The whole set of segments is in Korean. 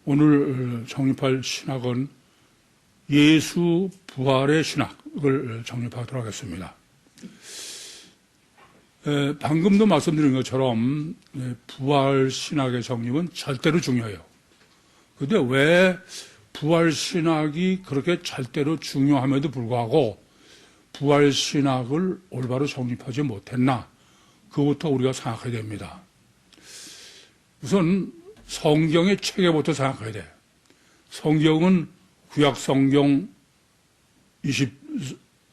오늘 정립할 신학은 예수 부활의 신학을 정립하도록 하겠습니다. 방금도 말씀드린 것처럼 부활 신학의 정립은 절대로 중요해요. 그런데 왜 부활 신학이 그렇게 절대로 중요함에도 불구하고 부활 신학을 올바로 정립하지 못했나? 그것부터 우리가 생각해야 됩니다. 우선 성경의 체계부터 생각해야 돼. 성경은 구약 성경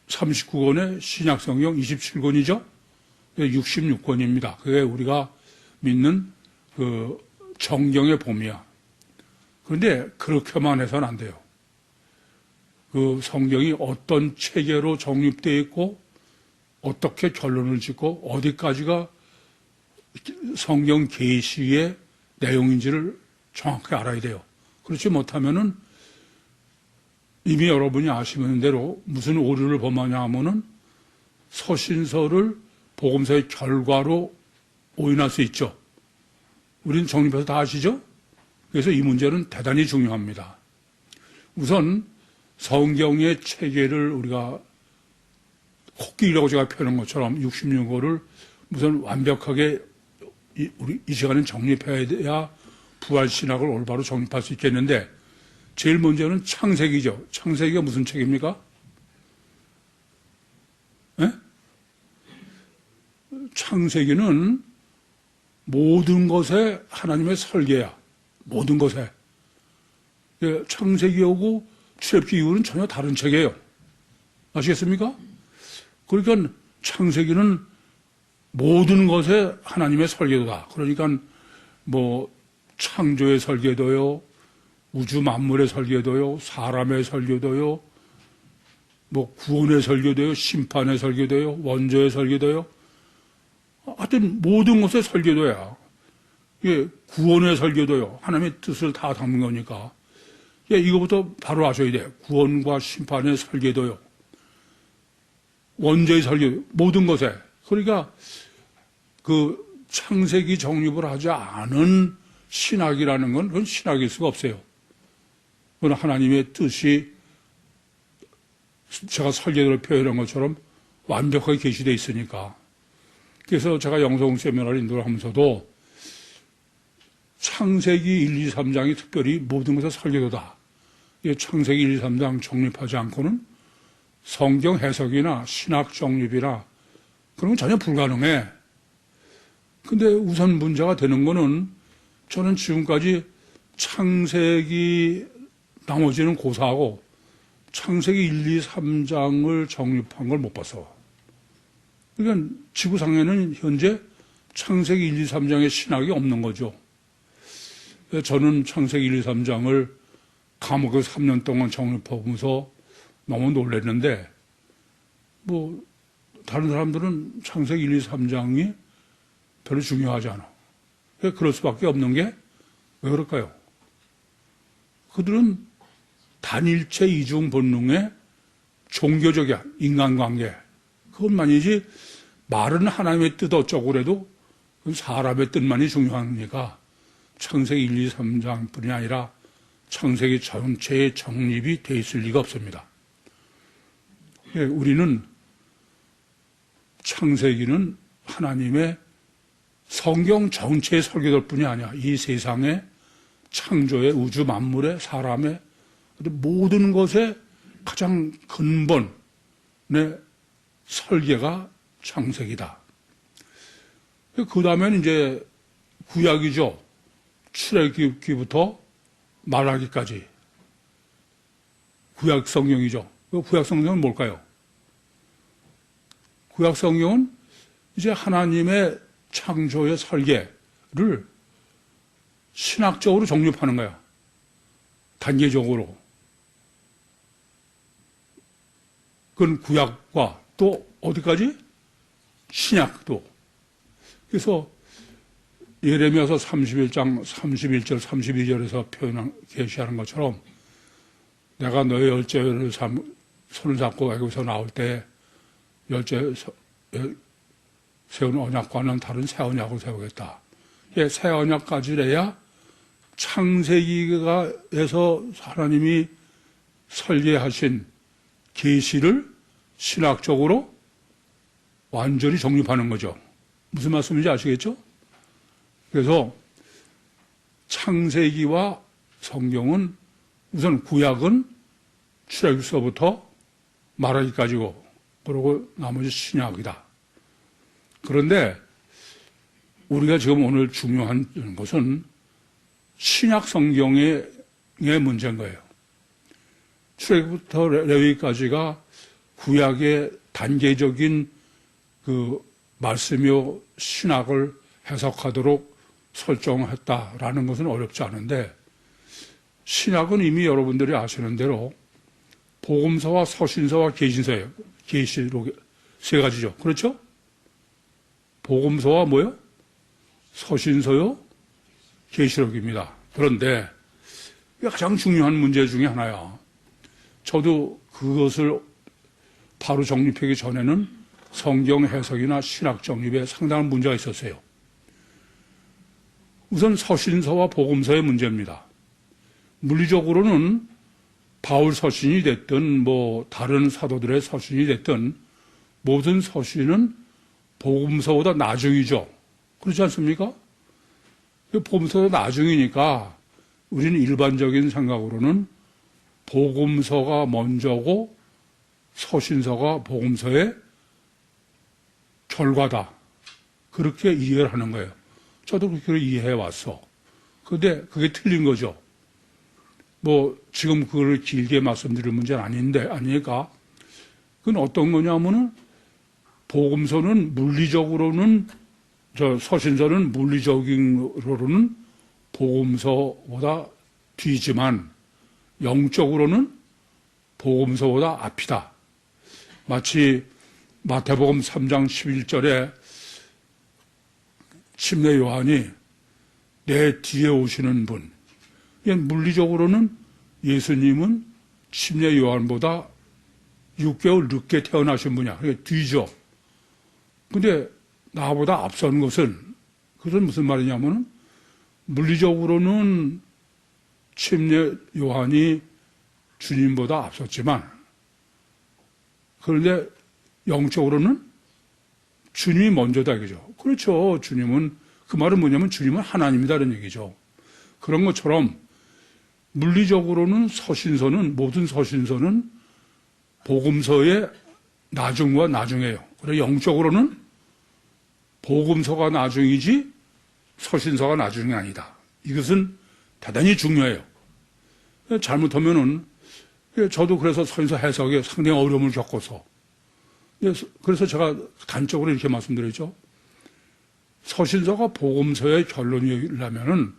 39권에 신약 성경 27권이죠. 66권입니다. 그게 우리가 믿는 그 정경의 봄이야. 그런데 그렇게만 해서는 안 돼요. 그 성경이 어떤 체계로 정립되어 있고 어떻게 결론을 짓고 어디까지가 성경 계시의 내용인지를 정확히 알아야 돼요. 그렇지 못하면은 이미 여러분이 아시는 대로 무슨 오류를 범하냐 하면은 서신서를 복음서의 결과로 오인할 수 있죠. 우리는 정립해서 다 아시죠? 그래서 이 문제는 대단히 중요합니다. 우선 성경의 체계를 우리가 코끼리라고 제가 표현한 것처럼 66호를 우선 완벽하게 우리 이 시간은 정립해야 돼야 부활신학을 올바로 정립할 수 있겠는데 제일 먼저는 창세기죠. 창세기가 무슨 책입니까? 네? 창세기는 모든 것에 하나님의 설계야. 모든 것에. 창세기하고 출애굽기 이후는 전혀 다른 책이에요. 아시겠습니까? 그러니까 창세기는 모든 것에 하나님의 설계도다. 그러니까 뭐 창조의 설계도요, 우주 만물의 설계도요, 사람의 설계도요, 뭐 구원의 설계도요, 심판의 설계도요, 원죄의 설계도요. 하여튼 모든 것의 설계도야. 구원의 설계도요. 하나님의 뜻을 다 담는 거니까. 이거부터 바로 아셔야 돼. 구원과 심판의 설계도요. 원죄의 설계도, 모든 것에. 그러니까 그 창세기 정립을 하지 않은 신학이라는 건 그건 신학일 수가 없어요. 그건 하나님의 뜻이 제가 설계도를 표현한 것처럼 완벽하게 계시되어 있으니까. 그래서 제가 영성 세미나를 인도를 하면서도 창세기 1, 2, 3장이 특별히 모든 것의 설계도다. 창세기 1, 2, 3장 정립하지 않고는 성경 해석이나 신학 정립이나 그런 건 전혀 불가능해. 근데 우선 문제가 되는 거는 저는 지금까지 창세기 나머지는 고사하고 창세기 1, 2, 3장을 정립한 걸 못 봤어. 그러니까 지구상에는 현재 창세기 1, 2, 3장의 신학이 없는 거죠. 저는 창세기 1, 2, 3장을 감옥에서 3년 동안 정립하면서 너무 놀랐는데 뭐 다른 사람들은 창세기 1, 2, 3장이 별로 중요하지 않아. 그럴 수밖에 없는 게 왜 그럴까요? 그들은 단일체 이중 본능의 종교적이야. 인간관계. 그것만이지 말은 하나님의 뜻 어쩌고 그래도 사람의 뜻만이 중요하니까 창세기 1, 2, 3장 뿐이 아니라 창세기 전체의 정립이 돼 있을 리가 없습니다. 우리는 창세기는 하나님의 성경 전체의 설계도일 뿐이 아니야. 이 세상의 창조의 우주 만물의 사람의 모든 것의 가장 근본의 설계가 창세기다. 그 다음에는 이제 구약이죠. 출애굽기부터 말하기까지. 구약 성경이죠. 구약 성경은 뭘까요? 구약 성경은 이제 하나님의 창조의 설계를 신학적으로 정립하는 거야. 단계적으로. 그건 구약과 또 어디까지? 신약도. 그래서 예레미야서 31장 31절 32절에서 계시하는 것처럼 내가 너의 열쇠를 손을 잡고 애굽에서 나올 때 열쇠 세운 언약과는 다른 새 언약을 세우겠다. 새 언약까지래야 창세기에서 하나님이 설계하신 계시를 신학적으로 완전히 정립하는 거죠. 무슨 말씀인지 아시겠죠? 그래서 창세기와 성경은 우선 구약은 출애굽서부터 말하기까지고, 그리고 나머지 신약이다. 그런데 우리가 지금 오늘 중요한 것은 신약 성경의 문제인 거예요. 출애굽부터 레위기까지가 구약의 단계적인 그 말씀이요 신학을 해석하도록 설정했다라는 것은 어렵지 않은데, 신약은 이미 여러분들이 아시는 대로 복음서와 서신서와 계신서예요. 계시록 세 가지죠. 그렇죠? 복음서와 뭐요? 서신서요? 계시록입니다. 그런데 가장 중요한 문제 중에 하나야. 저도 그것을 바로 정립하기 전에는 성경 해석이나 신학 정립에 상당한 문제가 있었어요. 우선 서신서와 복음서의 문제입니다. 물리적으로는 바울 서신이 됐든 뭐 다른 사도들의 서신이 됐든 모든 서신은 복음서보다 나중이죠. 그렇지 않습니까? 복음서보다 나중이니까 우리는 일반적인 생각으로는 복음서가 먼저고 서신서가 복음서의 결과다. 그렇게 이해를 하는 거예요. 저도 그렇게 이해해 왔어. 그런데 그게 틀린 거죠. 뭐 지금 그걸 길게 말씀드릴 문제는 아니니까 그건 어떤 거냐면은 복음서는 물리적으로는 서신서는 물리적으로는 복음서보다 뒤지만 영적으로는 복음서보다 앞이다. 마치 마태복음 3장 11절에 침례 요한이 내 뒤에 오시는 분, 물리적으로는 예수님은 침례 요한보다 6개월 늦게 태어나신 분이야. 그게 뒤죠. 근데 나보다 앞선 그것은 무슨 말이냐면은 물리적으로는 침례 요한이 주님보다 앞섰지만 그런데 영적으로는 주님이 먼저다 이거죠. 그렇죠. 주님은, 그 말은 뭐냐면 주님은 하나님이다 이런 얘기죠. 그런 것처럼 물리적으로는 모든 서신서는 복음서의 나중과 나중이에요. 그리고 영적으로는 복음서가 나중이지 서신서가 나중이 아니다. 이것은 대단히 중요해요. 잘못하면은, 저도 그래서 서신서 해석에 상당히 어려움을 겪어서, 그래서 제가 단적으로 이렇게 말씀드렸죠. 서신서가 복음서의 결론이려면은,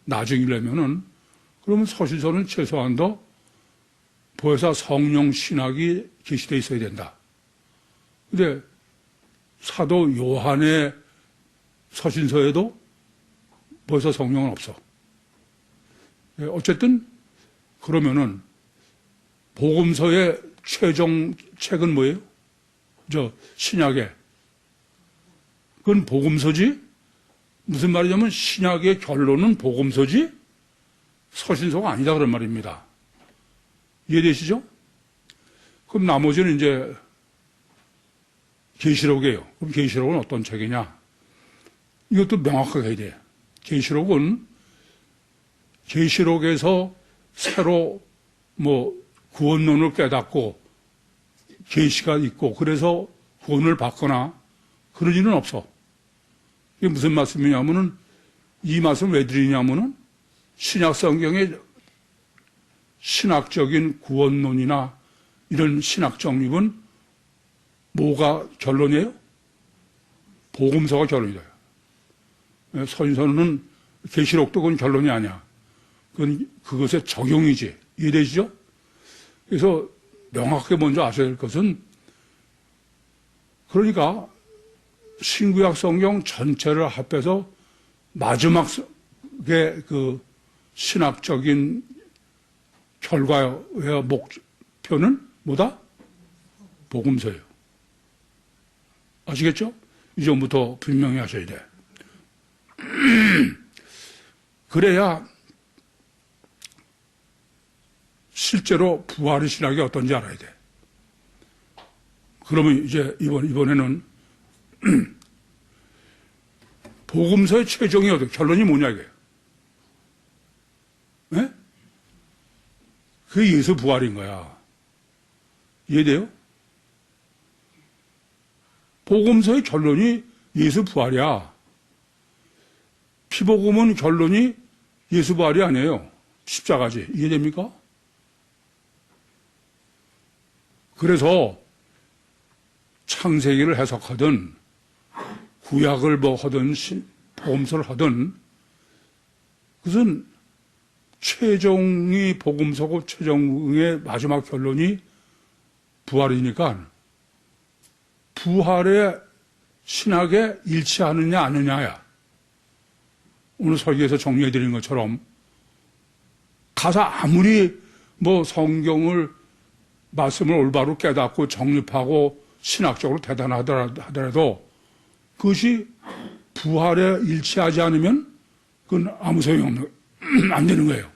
나중이려면은, 그러면 서신서는 최소한 더 보혜사 성령 신학이 계시되어 있어야 된다. 근데 사도 요한의 서신서에도 보혜사 성령은 없어. 어쨌든 그러면은 복음서의 최종 책은 뭐예요? 신약의. 그건 복음서지? 무슨 말이냐면 신약의 결론은 복음서지 서신서가 아니다 그런 말입니다. 이해되시죠? 그럼 나머지는 이제 계시록이에요. 그럼 계시록은 어떤 책이냐? 이것도 명확하게 해야 돼. 계시록은 계시록에서 새로 구원론을 깨닫고 계시가 있고 그래서 구원을 받거나 그런 일은 없어. 이게 무슨 말씀이냐면은 이 말씀을 왜 드리냐면은 신약 성경의 신학적인 구원론이나 이런 신학 정립은 뭐가 결론이에요? 복음서가 결론이다. 서신서는 계시록도 그건 결론이 아니야. 그건 그것의 적용이지. 이해되시죠? 그래서 명확하게 먼저 아셔야 될 것은 그러니까 신구약 성경 전체를 합해서 마지막의 그 신학적인 결과의 목표는 뭐다? 복음서예요. 아시겠죠? 이전부터 분명히 하셔야 돼. 그래야 실제로 부활의 신학이 어떤지 알아야 돼. 그러면 이제 이번에는 복음서의 최종이 어떻게, 결론이 뭐냐 이게. 네? 그게 예수 부활인 거야. 이해돼요? 복음서의 결론이 예수 부활이야. 피복음은 결론이 예수 부활이 아니에요. 십자가지. 이해됩니까? 그래서 창세기를 해석하든 구약을 뭐 하든 복음서를 하든 그것은 최종이 복음서고 최종의 마지막 결론이 부활이니까 부활의 신학에 일치하느냐 아니냐야. 오늘 설교에서 정리해 드린 것처럼 가서 아무리 뭐 성경을 말씀을 올바로 깨닫고 정립하고 신학적으로 대단하더라도 그것이 부활에 일치하지 않으면 그건 아무 소용없는 안 되는 거예요.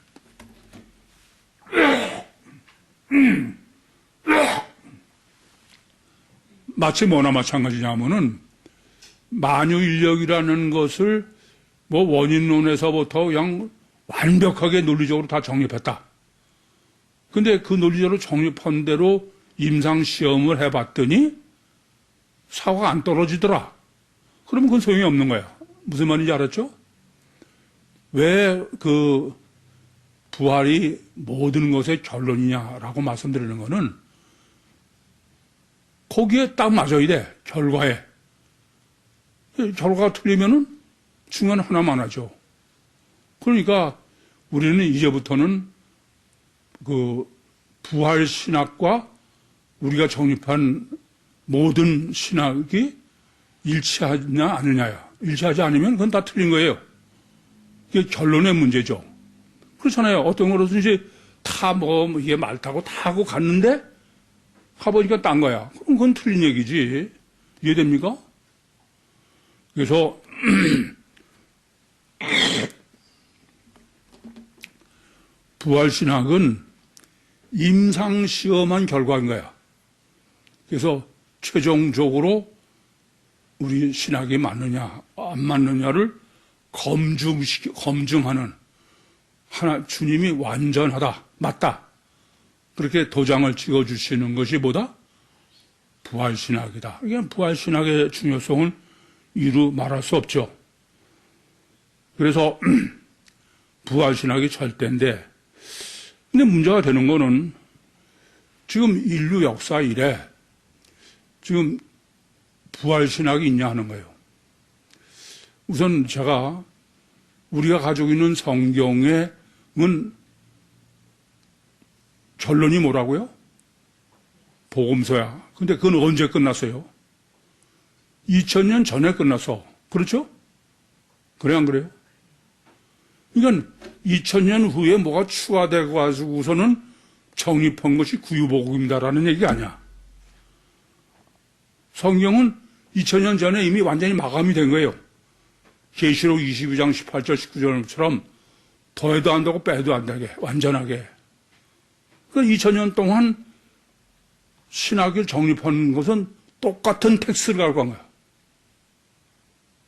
마치 뭐나 마찬가지냐면은 만유인력이라는 것을 뭐 원인론에서부터 그냥 완벽하게 논리적으로 다 정립했다. 근데 그 논리적으로 정립한 대로 임상시험을 해봤더니 사고가 안 떨어지더라. 그러면 그건 소용이 없는 거야. 무슨 말인지 알았죠? 왜 그 부활이 모든 것의 결론이냐라고 말씀드리는 거는 거기에 딱 맞아야 돼. 결과에. 결과가 틀리면은 중요한 하나만 하죠. 그러니까 우리는 이제부터는 그 부활 신학과 우리가 정립한 모든 신학이 일치하냐 아니냐야. 일치하지 않으면 그건 다 틀린 거예요. 이게 결론의 문제죠. 그렇잖아요. 어떤 거로든지 다 뭐 이게 말 타고 다 하고 갔는데 가보니까 딴 거야. 그럼 그건 틀린 얘기지. 이해됩니까? 그래서 부활신학은 임상시험한 결과인 거야. 그래서 최종적으로 우리 신학이 맞느냐 안 맞느냐를 검증하는 하나 주님이 완전하다 맞다 그렇게 도장을 찍어주시는 것이 뭐다? 부활신학이다. 이게 부활신학의 중요성을 이루 말할 수 없죠. 그래서 부활신학이 절대인데 근데 문제가 되는 거는 지금 인류 역사 이래 지금 부활신학이 있냐 하는 거예요. 우선 제가 우리가 가지고 있는 성경은 결론이 뭐라고요? 복음서야. 근데 그건 언제 끝났어요? 2000년 전에 끝났어. 그렇죠? 그래 안 그래요? 그러니까 2000년 후에 뭐가 추가되고 가지고서는 정립한 것이 구유복음이다라는 얘기가 아니야. 성경은 2000년 전에 이미 완전히 마감이 된 거예요. 계시록 22장 18절 19절처럼 더해도 안 되고 빼도 안 되게 완전하게. 그러니까 2000년 동안 신학을 정립한 것은 똑같은 텍스트를 갖고 간 거야.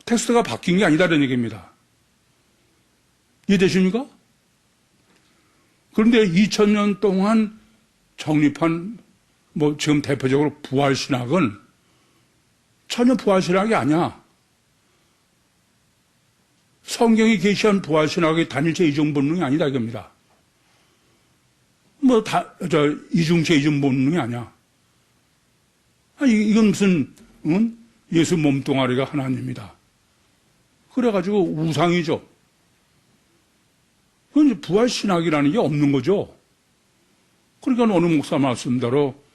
텍스트가 바뀐 게 아니다라는 얘기입니다. 이해되십니까? 그런데 2000년 동안 정립한 뭐 지금 대표적으로 부활신학은 전혀 부활신학이 아니야. 성경이 계시한 부활신학의 단일체 이중 본능이 아니다 이겁니다. 이중체 이중 본능이 아니야. 이건 무슨 예수 몸뚱아리가 하나님이다. 그래가지고 우상이죠. 그건 이제 부활신학이라는 게 없는 거죠. 그러니까 어느 목사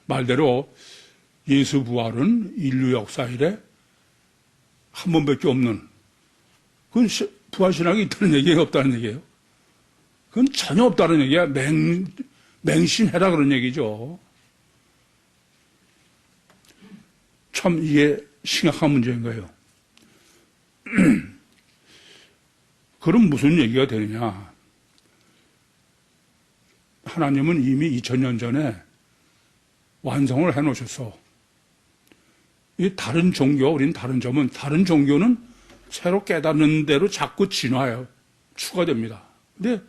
말대로 예수 부활은 인류 역사 이래 한 번밖에 없는 그건 부활신학이 있다는 얘기가 없다는 얘기예요. 그건 전혀 없다는 얘기야. 맹신해라 그런 얘기죠. 참 이게 심각한 문제인 거예요. 그럼 무슨 얘기가 되느냐. 하나님은 이미 2000년 전에 완성을 해놓으셨어. 이 다른 종교, 우린 다른 점은, 다른 종교는 새로 깨닫는 대로 자꾸 진화해요. 추가됩니다. 근데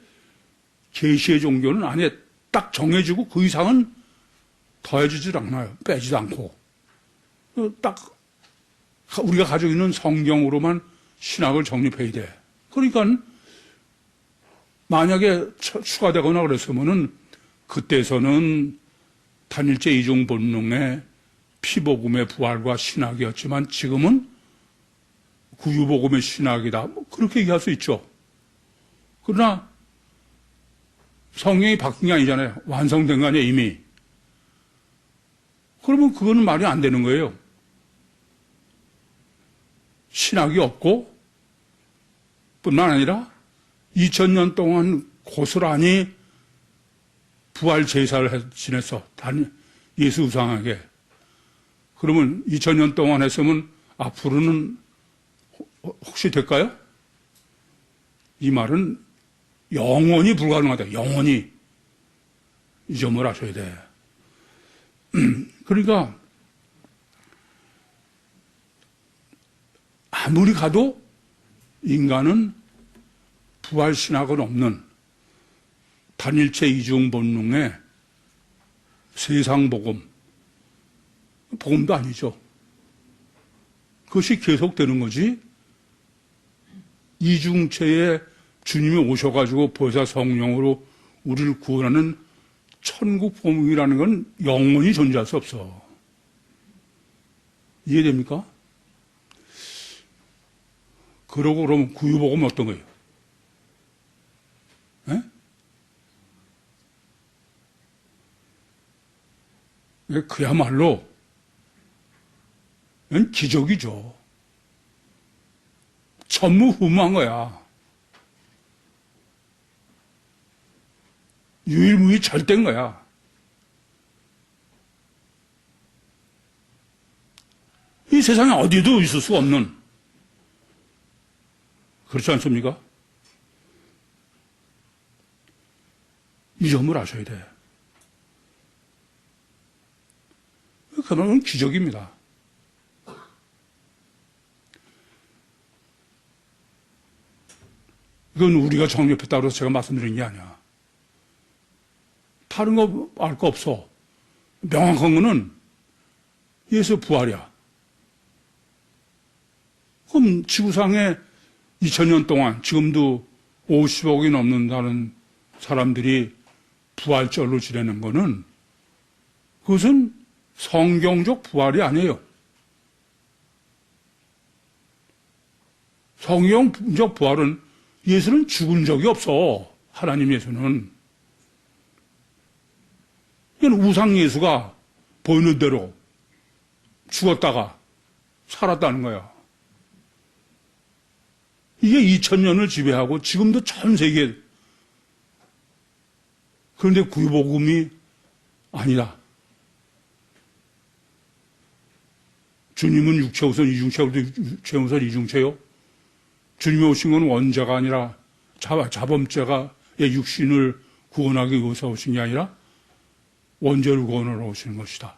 계시의 종교는 안에 딱 정해지고 그 이상은 더해지질 않아요. 빼지도 않고. 딱 우리가 가지고 있는 성경으로만 신학을 정립해야 돼. 그러니까 만약에 추가되거나 그랬으면은 그때서는 단일체 이중 본능의 피복음의 부활과 신학이었지만 지금은 구유복음의 신학이다. 뭐 그렇게 얘기할 수 있죠. 그러나 성경이 바뀐 게 아니잖아요. 완성된 거 아니에요, 이미. 그러면 그거는 말이 안 되는 거예요. 신학이 없고 뿐만 아니라 2000년 동안 고스란히 부활 제사를 지냈어. 예수 우상하게. 그러면 2000년 동안 했으면 앞으로는 혹시 될까요? 이 말은 영원히 불가능하다. 영원히. 이 점을 아셔야 돼. 그러니까 아무리 가도 인간은 부활신학은 없는 단일체 이중 본능의 세상복음, 복음도 아니죠. 그것이 계속되는 거지. 이중체에 주님이 오셔가지고 보혜사 성령으로 우리를 구원하는 천국 복음이라는 건 영원히 존재할 수 없어. 이해됩니까? 그러고 그러면 구유복음은 어떤 거예요? 에? 그야말로 기적이죠. 전무후무한 거야. 유일무이 절대인 거야. 이 세상에 어디도 있을 수 없는, 그렇지 않습니까? 이 점을 아셔야 돼. 그건 기적입니다. 이건 우리가 정립했다고 해서 제가 말씀드린 게 아니야. 다른 거 알 거 없어. 명확한 거는 예수 부활이야. 그럼 지구상에 2000년 동안 지금도 50억이 넘는다는 사람들이 부활절로 지내는 거는 그것은 성경적 부활이 아니에요. 성경적 부활은 예수는 죽은 적이 없어. 하나님 예수는. 이건 우상 예수가 보이는 대로 죽었다가 살았다는 거야. 이게 2000년을 지배하고 지금도 전 세계. 그런데 구유복음이 아니다. 주님은 육체 우선 이중체, 우리도 육체 우선 이중체요. 주님이 오신 건 원자가 아니라 자범죄가 육신을 구원하기 위해서 오신 게 아니라 원죄를 구원하러 오시는 것이다.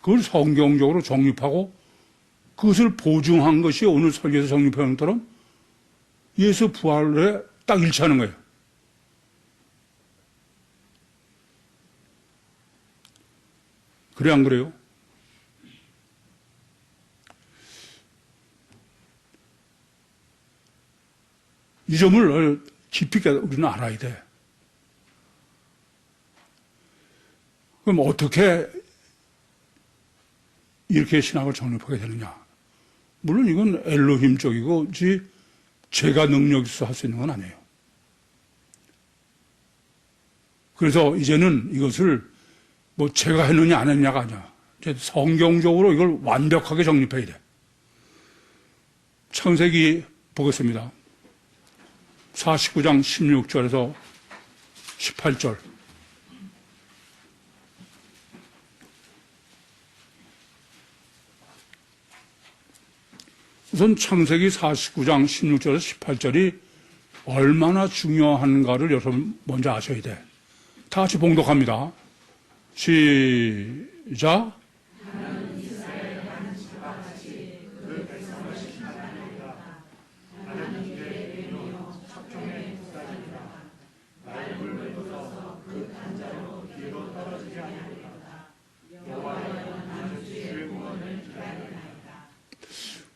그걸 성경적으로 정립하고 그것을 보증한 것이 오늘 설교에서 정립하는 것처럼 예수 부활에 딱 일치하는 거예요. 그래 안 그래요? 이 점을 깊이 우리는 알아야 돼. 그럼 어떻게 이렇게 신학을 정립하게 되느냐? 물론 이건 엘로힘 쪽이고 제가 능력 있어 할 수 있는 건 아니에요. 그래서 이제는 이것을 뭐 제가 했느냐 안 했느냐가 아니야. 이제 성경적으로 이걸 완벽하게 정립해야 돼. 창세기 보겠습니다. 49장 16절에서 18절. 우선 창세기 49장 16절에서 18절이 얼마나 중요한가를 여러분 먼저 아셔야 돼. 다 같이 봉독합니다. 시작.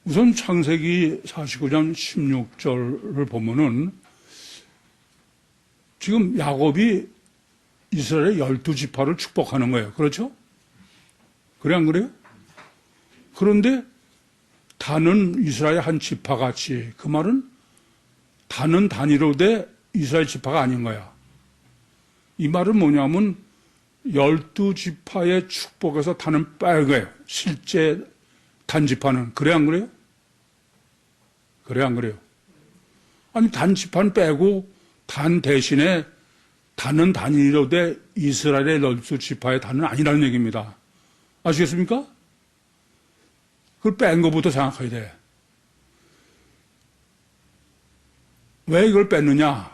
우선 창세기 49장 16절을 보면은 지금 야곱이 이스라엘의 12지파를 축복하는 거예요. 그렇죠? 그래 안 그래요? 그런데 단은 이스라엘 한 지파같이, 그 말은 단은 단위로 돼 이스라엘 지파가 아닌 거야. 이 말은 뭐냐면 12지파의 축복에서 단은 빼는 거예요. 실제 단지파는. 그래 안 그래요? 그래 안 그래요? 아니 단지파는 빼고 단 대신에 단은 단위로 돼 이스라엘의 12지파의 단은 아니라는 얘기입니다. 아시겠습니까? 그걸 뺀 것부터 생각해야 돼. 왜 이걸 뺐느냐?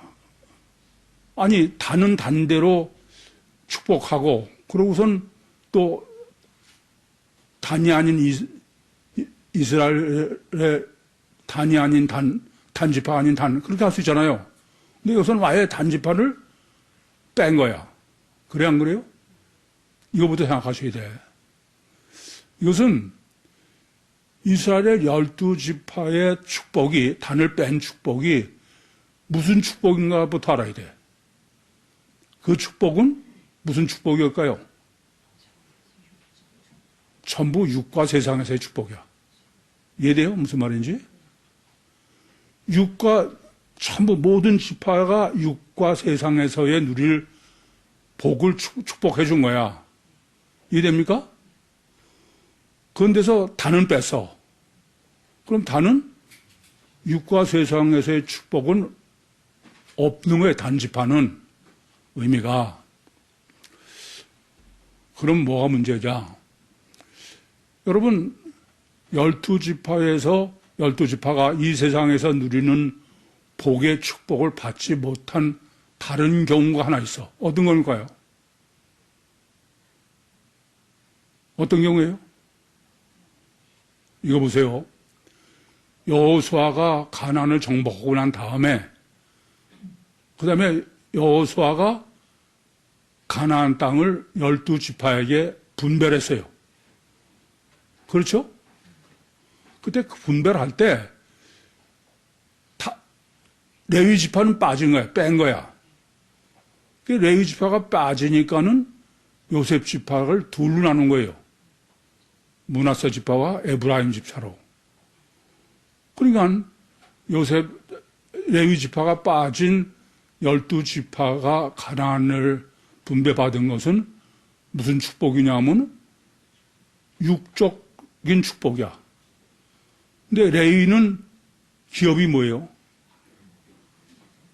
아니 단은 단대로 축복하고 그러고선 또 단이 아닌 이스라엘의 단이 아닌 단지파 아닌 단 그렇게 할 수 있잖아요. 근데 여기서는 아예 단지파를 뺀 거야. 그래 안 그래요? 이거부터 생각하셔야 돼. 이것은 이스라엘의 12지파의 축복이, 단을 뺀 축복이 무슨 축복인가부터 알아야 돼. 그 축복은 무슨 축복일까요? 전부 육과 세상에서의 축복이야. 이해돼요? 무슨 말인지? 육과 전부 모든 지파가 육과 세상에서의 누릴 복을 축복해 준 거야. 이해됩니까? 그런데서 단은 뺐어. 그럼 단은 육과 세상에서의 축복은 없는 거예요. 단지파는 의미가. 그럼 뭐가 문제냐? 여러분 12지파에서 12지파가 이 세상에서 누리는 복의 축복을 받지 못한 다른 경우가 하나 있어. 어떤 걸까요? 어떤 경우예요? 이거 보세요. 여호수아가 가나안을 정복하고 난 다음에 그 다음에 여호수아가 가나안 땅을 12지파에게 분배를 했어요. 그렇죠? 그때 그 분배를 때 레위 지파는 빠진 거야. 뺀 거야. 레위 지파가 빠지니까는 요셉 지파를 둘로 나눈 거예요. 므낫세 지파와 에브라임 지파로. 그러니까 레위 지파가 빠진 12지파가 가나안을 분배받은 것은 무슨 축복이냐면 육적인 축복이야. 근데 레위는 기업이 뭐예요?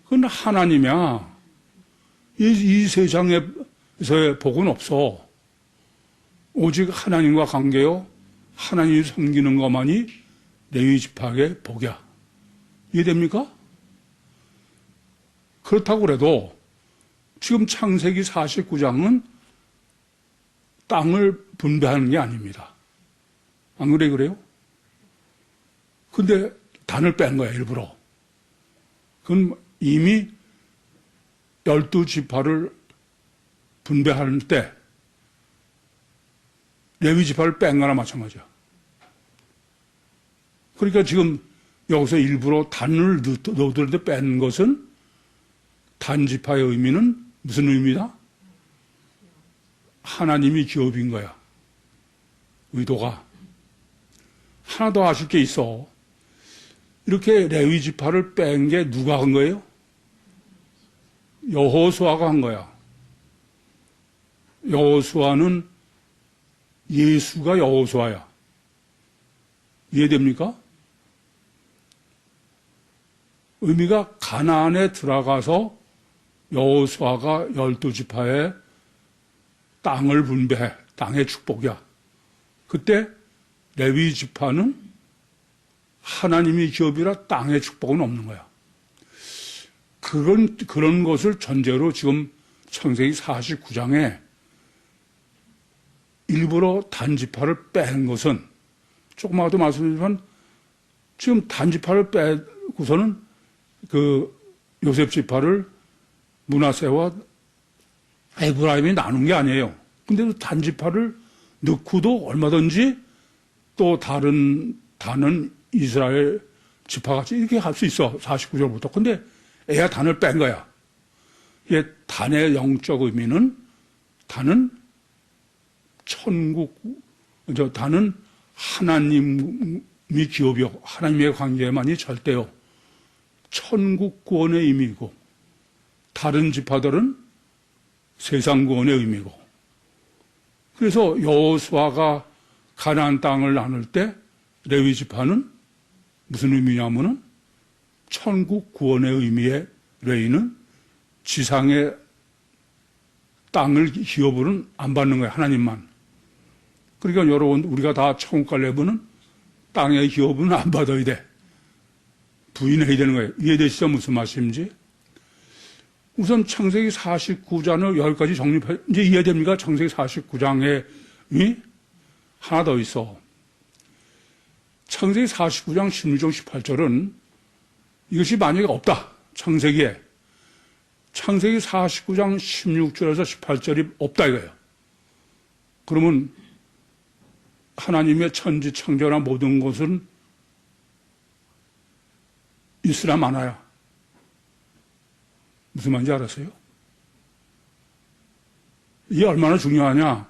그건 하나님이야. 이 세상에서의 복은 없어. 오직 하나님과 관계요. 하나님이 섬기는 것만이 레위 지파의 복이야. 이해됩니까? 그렇다고 그래도 지금 창세기 49장은 땅을 분배하는 게 아닙니다. 안 그래요? 근데 단을 뺀 거야, 일부러. 그건 이미 12지파를 분배할 때 레위 지파를 뺀 거나 마찬가지야. 그러니까 지금 여기서 일부러 단을 넣어두는데 뺀 것은 단지파의 의미는 무슨 의미다? 하나님이 기업인 거야. 의도가. 하나 더 아실 게 있어. 이렇게 레위 지파를 뺀 게 누가 한 거예요? 여호수아가 한 거야. 여호수아는 예수가 여호수아야. 이해됩니까? 의미가 가나안에 들어가서 여호수아가 12지파의 땅을 분배해. 땅의 축복이야. 그때 레위 지파는 하나님이 기업이라 땅의 축복은 없는 거야. 그런 것을 전제로 지금 창세기 49장에 일부러 단지파를 빼는 것은 조금 아까도 말씀드렸지만 지금 단지파를 빼고서는 그 요셉 지파를 므낫세와 에브라임이 나눈 게 아니에요. 근데도 단지파를 넣고도 얼마든지 또 다른 이스라엘 지파같이 이렇게 할 수 있어. 49절부터. 근데 애야 단을 뺀 거야. 이게 단의 영적 의미는 단은 단은 하나님이 기업이요. 하나님의 관계만이 절대요. 천국 구원의 의미이고 다른 지파들은 세상 구원의 의미고 그래서 여호수아가 가나안 땅을 나눌 때 레위 지파는 무슨 의미냐면은 천국 구원의 의미의 레위는 지상의 땅을 기업으로는 안 받는 거예요. 하나님만. 그러니까 여러분 우리가 다 천국 가려면은 땅의 기업은 안 받아야 돼. 부인해야 되는 거예요. 이해되시죠? 무슨 말씀인지? 우선 창세기 49장을 여기까지 정립해, 이제 이해됩니까? 창세기 49장에 하나 더 있어. 창세기 49장 16절 18절은 이것이 만약에 없다. 창세기 49장 16절에서 18절이 없다 이거예요. 그러면 하나님의 천지 창조나 모든 것은 있으나 마나야. 무슨 말인지 알았어요? 이게 얼마나 중요하냐?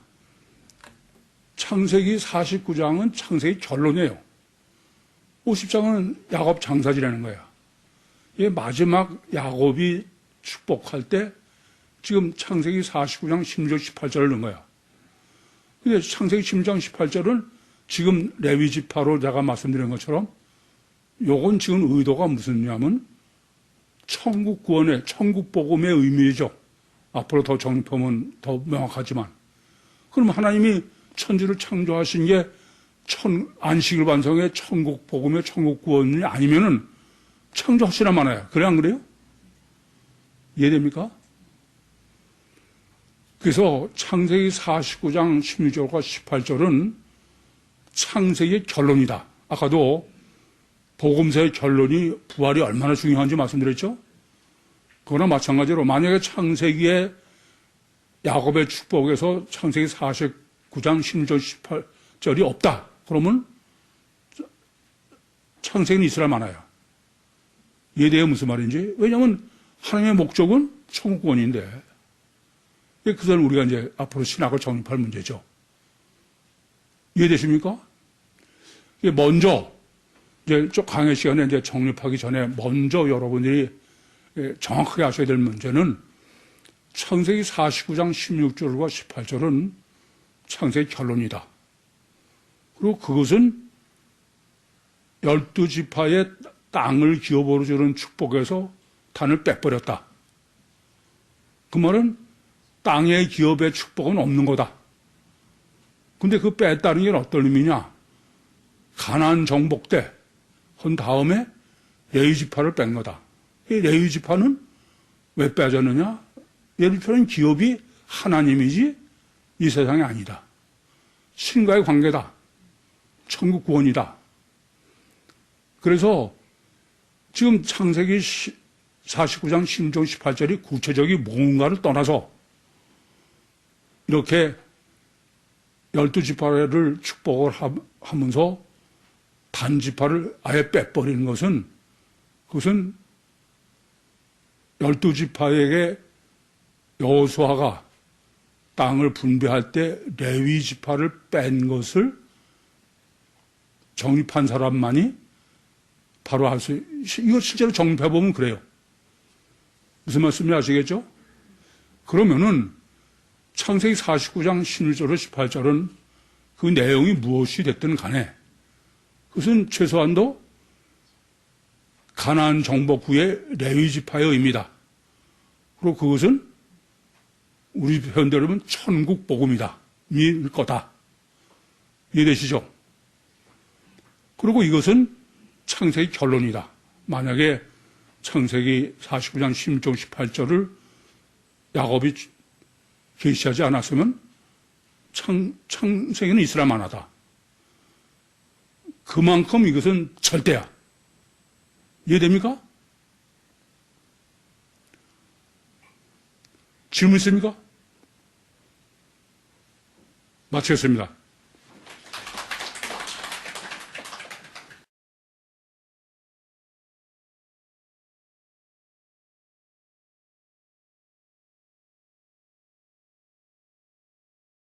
창세기 49장은 창세기 결론이에요. 50장은 야곱 장사지라는 거야. 이게 마지막 야곱이 축복할 때 지금 창세기 49장 16절 18절을 넣은 거야. 근데 창세기 16장 18절은 지금 레위 지파로 내가 말씀드린 것처럼 요건 지금 의도가 무슨냐면 천국 구원의 천국 복음의 의미죠. 앞으로 더 정립하면 더 명확하지만 그럼 하나님이 천지를 창조하신 게 안식일 반성의 천국 복음의 천국 구원이 아니면은 창조하시나 마나요. 그래 안 그래요? 이해됩니까? 그래서 창세기 49장 16절과 18절은 창세기의 결론이다. 아까도 복음서의 결론이 부활이 얼마나 중요한지 말씀드렸죠? 그거나 마찬가지로 만약에 창세기의 야곱의 축복에서 창세기 49장 16절 18절이 없다. 그러면 창세기는 있으라 마나요. 이해돼요? 무슨 말인지? 왜냐하면 하나님의 목적은 천국구원인데 그것은 우리가 이제 앞으로 신학을 정립할 문제죠. 이해되십니까? 먼저 이제 강의 시간에 이제 정립하기 전에 먼저 여러분들이 정확하게 아셔야 될 문제는 창세기 49장 16절과 18절은 창세기 결론이다. 그리고 그것은 12지파의 땅을 기업으로 주는 축복에서 단을 빼버렸다. 그 말은 땅의 기업의 축복은 없는 거다. 근데 그 뺐다는 게 어떤 의미냐? 가나안 정복 때 한 다음에 레위 지파를 뺀 거다. 이 레위 지파는 왜 빼졌느냐? 레위 지파는 기업이 하나님이지 이 세상이 아니다. 신과의 관계다. 천국 구원이다. 그래서 지금 창세기 49장 16절 18절이 구체적인 뭔가를 떠나서 이렇게 12지파를 축복을 하면서 단지파를 아예 빼버리는 것은 그것은 12지파에게 여호수아가 땅을 분배할 때 레위 지파를 뺀 것을 정립한 사람만이 바로 할 수, 이거 실제로 정립해보면 그래요. 무슨 말씀인지 아시겠죠? 그러면은 창세기 49장 16절로 18절은 그 내용이 무엇이 됐든 간에 그것은 최소한도 가나안 정복 후의 레위 지파의 의미다. 그리고 그것은 우리 표현대로 하면 천국 복음이다. 일 거다. 이해되시죠? 그리고 이것은 창세기 결론이다. 만약에 창세기 49장 16절 18절을 야곱이 계시하지 않았으면 창세기는 이스라엘 만하다. 그만큼 이것은 절대야. 이해됩니까? 질문 있습니까? 마치겠습니다.